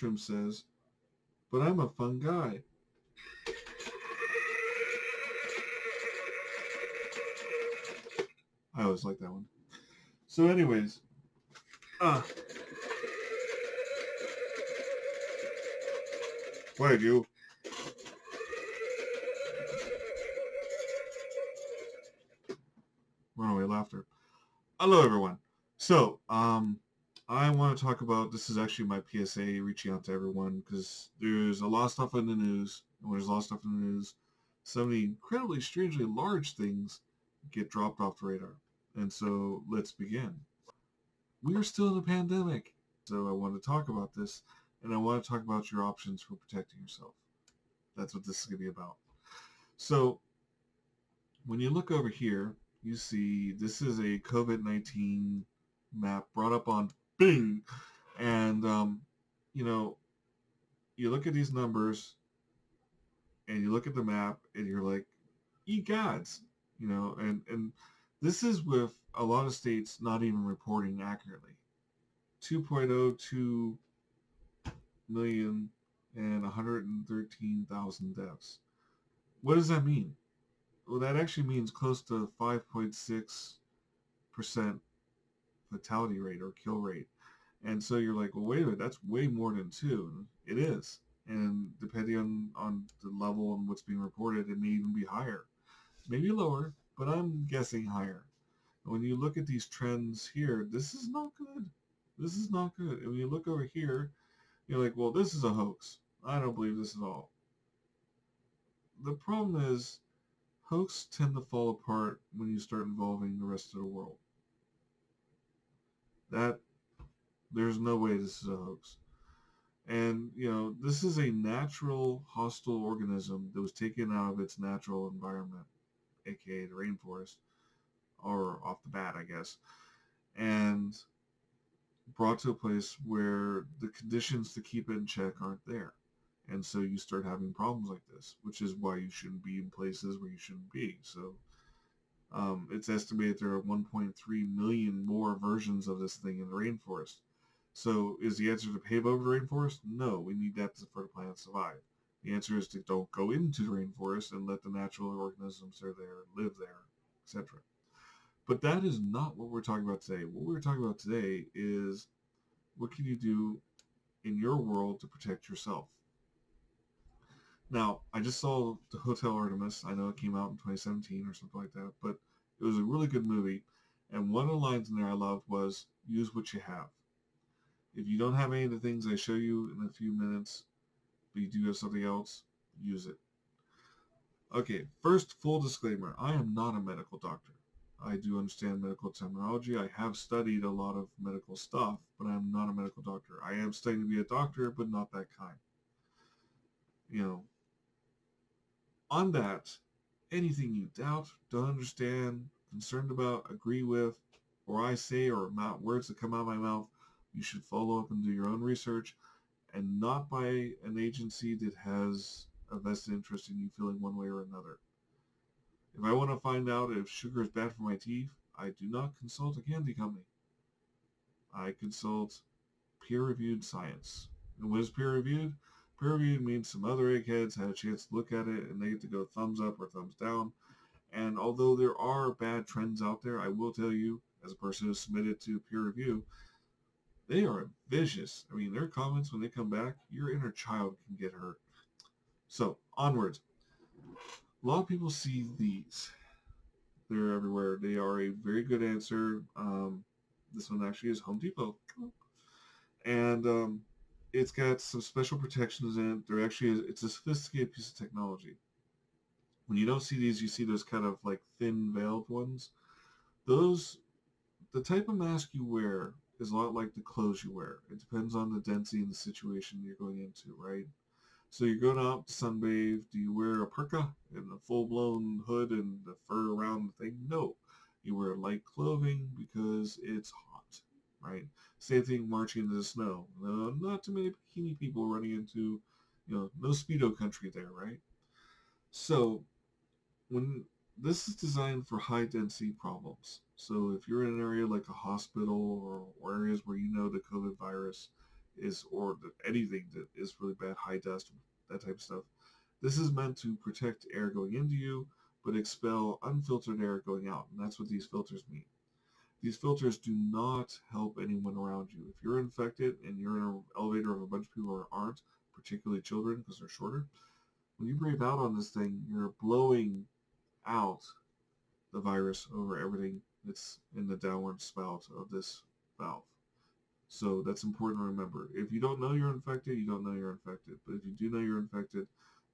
tantrum says, but I'm a fun guy. I always like that one. So anyways, why'd you? Runaway laughter. Hello, everyone. So, I want to talk about, this is actually my PSA reaching out to everyone because there's a lot of stuff in the news. And when there's a lot of stuff in the news, some of the incredibly, strangely large things get dropped off the radar. And so, let's begin. We are still in a pandemic. So, I want to talk about this, and I want to talk about your options for protecting yourself. That's what this is going to be about. So, when you look over here, you see this is a COVID-19 map brought up on Bing. And, you know, you look at these numbers and you look at the map and you're like, ye gods, and this is with a lot of states not even reporting accurately. 2.02 million and 113,000 deaths. What does that mean? Well, that actually means close to 5.6% fatality rate or kill rate. And so you're like, well, wait a minute, that's way more than 2. It is. And depending on the level and what's being reported, it may even be higher. Maybe lower, but I'm guessing higher. When you look at these trends here, this is not good. This is not good. And when you look over here, you're like, well, this is a hoax. I don't believe this at all. The problem is, hoax tend to fall apart when you start involving the rest of the world. There's no way this is a hoax. And, this is a natural hostile organism that was taken out of its natural environment, aka the rainforest, or off the bat, I guess, and brought to a place where the conditions to keep it in check aren't there. And so you start having problems like this, which is why you shouldn't be in places where you shouldn't be. So it's estimated there are 1.3 million more versions of this thing in the rainforest. So is the answer to pave over the rainforest? No, we need that for the planet to survive. The answer is to don't go into the rainforest and let the natural organisms that are there live there, etc. But that is not what we're talking about today. What we're talking about today is what can you do in your world to protect yourself? Now, I just saw the Hotel Artemis. I know it came out in 2017 or something like that, but it was a really good movie. And one of the lines in there I loved was, use what you have. If you don't have any of the things I show you in a few minutes, but you do have something else, use it. Okay, first, full disclaimer. I am not a medical doctor. I do understand medical terminology. I have studied a lot of medical stuff, but I am not a medical doctor. I am studying to be a doctor, but not that kind. On that, anything you doubt, don't understand, concerned about, agree with, or I say, or words that come out of my mouth, you should follow up and do your own research, and not by an agency that has a vested interest in you feeling one way or another. If I want to find out if sugar is bad for my teeth, I do not consult a candy company. I consult peer-reviewed science. And what is peer-reviewed? Peer-reviewed means some other eggheads had a chance to look at it and they get to go thumbs up or thumbs down. And although there are bad trends out there, I will tell you, as a person who's submitted to peer review, they are vicious. I mean, their comments, when they come back, your inner child can get hurt. So, onwards. A lot of people see these. They're everywhere. They are a very good answer. This one actually is Home Depot. And it's got some special protections in it. It's a sophisticated piece of technology. When you don't see these, you see those kind of like thin veiled ones. The type of mask you wear is a lot like the clothes you wear. It depends on the density and the situation you're going into, right? So you're going out to sunbathe. Do you wear a parka and a full-blown hood and the fur around the thing? No. You wear light clothing because it's hot, right? Same thing marching into the snow. Not too many bikini people running into, no Speedo country there, right? So when this is designed for high density problems. So if you're in an area like a hospital or areas where the COVID virus is, or anything that is really bad, high dust, that type of stuff. This is meant to protect air going into you, but expel unfiltered air going out, and that's what these filters mean. These filters do not help anyone around you. If you're infected and you're in an elevator of a bunch of people who aren't, particularly children because they're shorter, when you breathe out on this thing, you're blowing out the virus over everything that's in the downward spout of this valve. So that's important to remember. If you don't know you're infected, you don't know you're infected. But if you do know you're infected,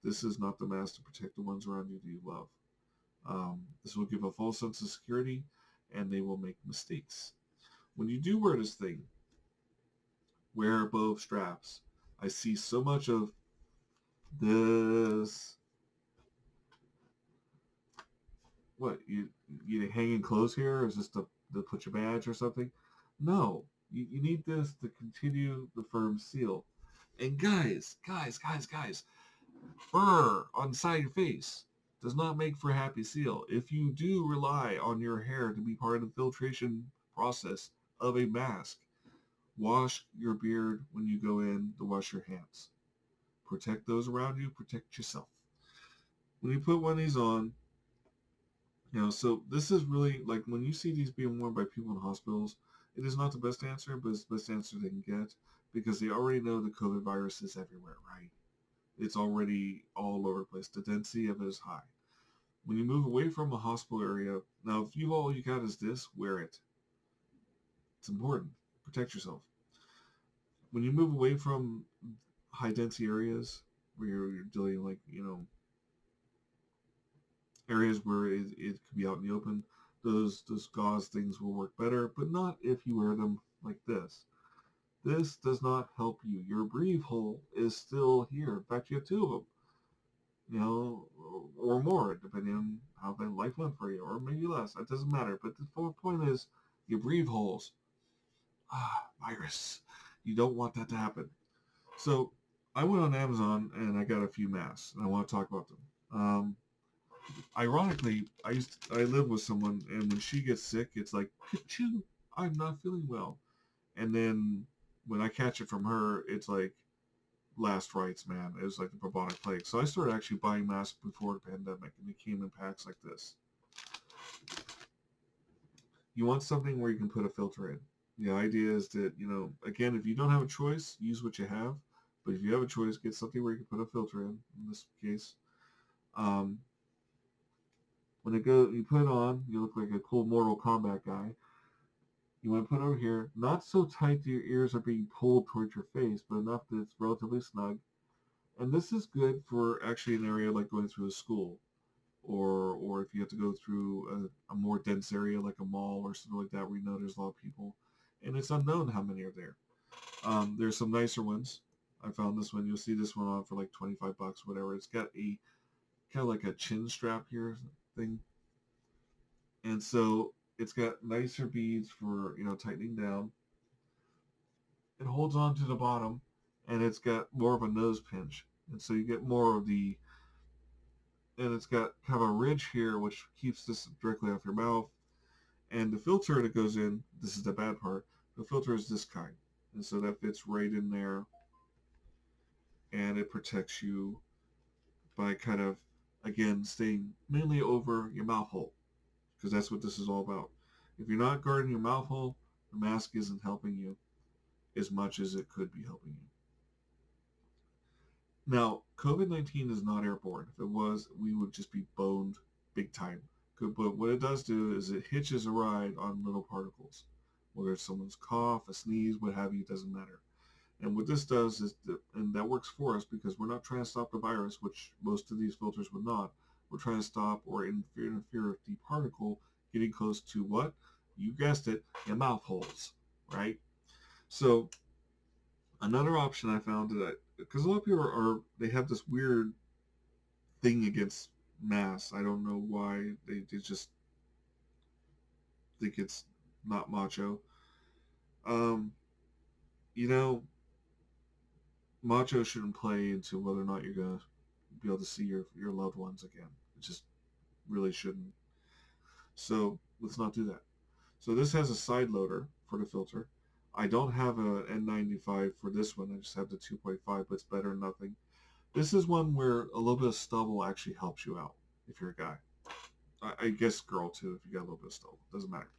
this is not the mask to protect the ones around you that you love. This will give a false sense of security, and they will make mistakes. When you do wear this thing, wear both straps. I see so much of this. What, you hanging clothes here? Or is this to put your badge or something? No, you need this to continue the firm seal. And guys, fur on the side of your face does not make for a happy seal. If you do rely on your hair to be part of the filtration process of a mask, wash your beard when you go in to wash your hands. Protect those around you, protect yourself. When you put one of these on, so this is really like when you see these being worn by people in hospitals, it is not the best answer, but it's the best answer they can get because they already know the COVID virus is everywhere, right? It's already all over the place. The density of it is high. When you move away from a hospital area, now if all you got is this, wear it. It's important. Protect yourself. When you move away from high density areas where you're dealing like, areas where it could be out in the open, those gauze things will work better, but not if you wear them like this. This does not help you. Your breathe hole is still here. In fact, you have two of them, or more, depending on how the life went for you, or maybe less. It doesn't matter. But the whole point is, your breathe holes. Virus. You don't want that to happen. So, I went on Amazon and I got a few masks, and I want to talk about them. Ironically, I live with someone, and when she gets sick, it's like, "Achoo, I'm not feeling well." And then when I catch it from her, it's like last rites, man. It was like the bubonic plague. So I started actually buying masks before the pandemic, and they came in packs like this. You want something where you can put a filter in. The idea is that, again, if you don't have a choice, use what you have. But if you have a choice, get something where you can put a filter in this case. When you put it on, you look like a cool Mortal Kombat guy. You want to put it over here, not so tight that your ears are being pulled towards your face, but enough that it's relatively snug. And this is good for actually an area like going through a school, or if you have to go through a more dense area like a mall or something like that where you know there's a lot of people, and it's unknown how many are there. There's some nicer ones. I found this one. You'll see this one on for like $25, whatever. It's got a kind of like a chin strap here thing, and so it's got nicer beads for tightening down. It holds on to the bottom, and it's got more of a nose pinch, and so you get more of the. And it's got kind of a ridge here, which keeps this directly off your mouth. And the filter that goes in, this is the bad part. The filter is this kind, and so that fits right in there, and it protects you by kind of, again, staying mainly over your mouth hole, because that's what this is all about. If you're not guarding your mouth hole, the mask isn't helping you as much as it could be helping you. Now, COVID-19 is not airborne. If it was, we would just be boned big time. But what it does do is it hitches a ride on little particles. Whether it's someone's cough, a sneeze, what have you, it doesn't matter. And what this does is, and that works for us because we're not trying to stop the virus, which most of these filters would not. We're trying to stop or interfere with the particle getting close to what? You guessed it, your mouth holes, right? So another option I found that because a lot of people they have this weird thing against masks. I don't know why they just think it's not macho. Um, you know, macho shouldn't play into whether or not you're gonna be able to see your loved ones again. It just really shouldn't. So let's not do that. So this has a side loader for the filter. I don't have a N95 for this one. I just have the 2.5, but it's better than nothing. This is one where a little bit of stubble actually helps you out if you're a guy. I guess girl too if you got a little bit of stubble. Doesn't matter.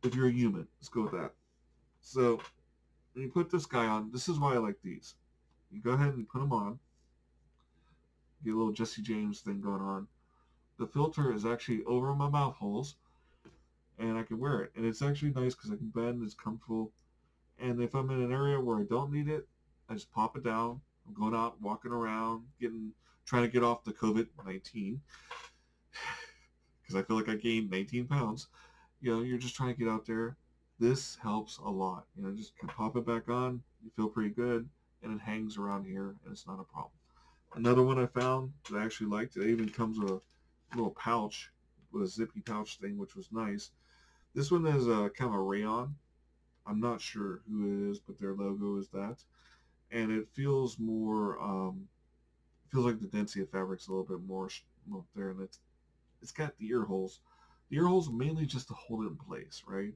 If you're a human, let's go with that. So when you put this guy on, this is why I like these. You go ahead and you put them on. Get a little Jesse James thing going on. The filter is actually over my mouth holes, and I can wear it. And it's actually nice because I can bend. It's comfortable. And if I'm in an area where I don't need it, I just pop it down. I'm going out, walking around, trying to get off the COVID-19 because I feel like I gained 19 pounds. You're just trying to get out there. This helps a lot. Just pop it back on. You feel pretty good, and it hangs around here, and it's not a problem. Another one I found that I actually liked, it even comes with a little pouch, with a zippy pouch thing, which was nice. This one is kind of a rayon. I'm not sure who it is, but their logo is that. And it feels more, feels like the density of fabric's a little bit more up there, and it's got the ear holes. The ear holes mainly just to hold it in place, right?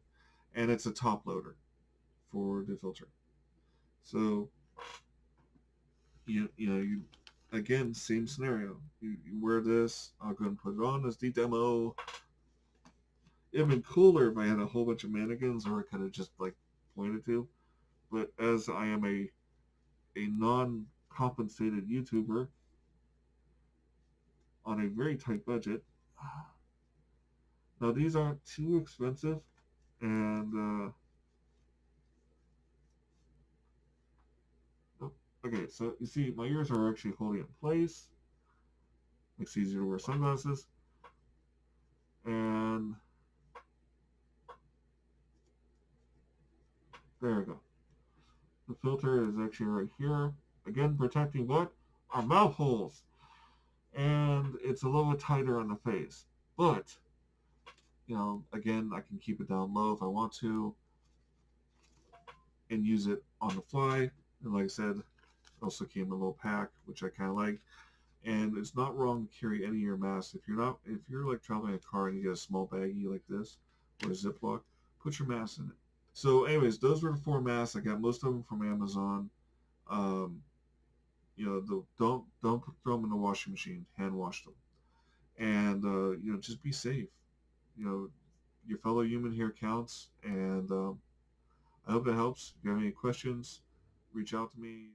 And it's a top loader for the filter. So you again, same scenario. You wear this. I'll go and put it on as the demo. It'd been cooler if I had a whole bunch of mannequins, or I could have just like pointed to. But as I am a non-compensated YouTuber on a very tight budget, now these aren't too expensive, and oh, okay. So you see, my ears are actually holding in place. Makes it easier to wear sunglasses, and there we go. The filter is actually right here. Again, protecting what? Our mouth holes. And it's a little tighter on the face. But, again, I can keep it down low if I want to and use it on the fly. And like I said, also came in a little pack, which I kind of like. And it's not wrong to carry any of your masks. If you're like traveling a car and you get a small baggie like this or a Ziploc, put your mask in it. So, anyways, those were the 4 masks. I got most of them from Amazon. Um, don't throw them in the washing machine. Hand wash them, and just be safe. You know, your fellow human here counts, and I hope that helps. If you have any questions, reach out to me.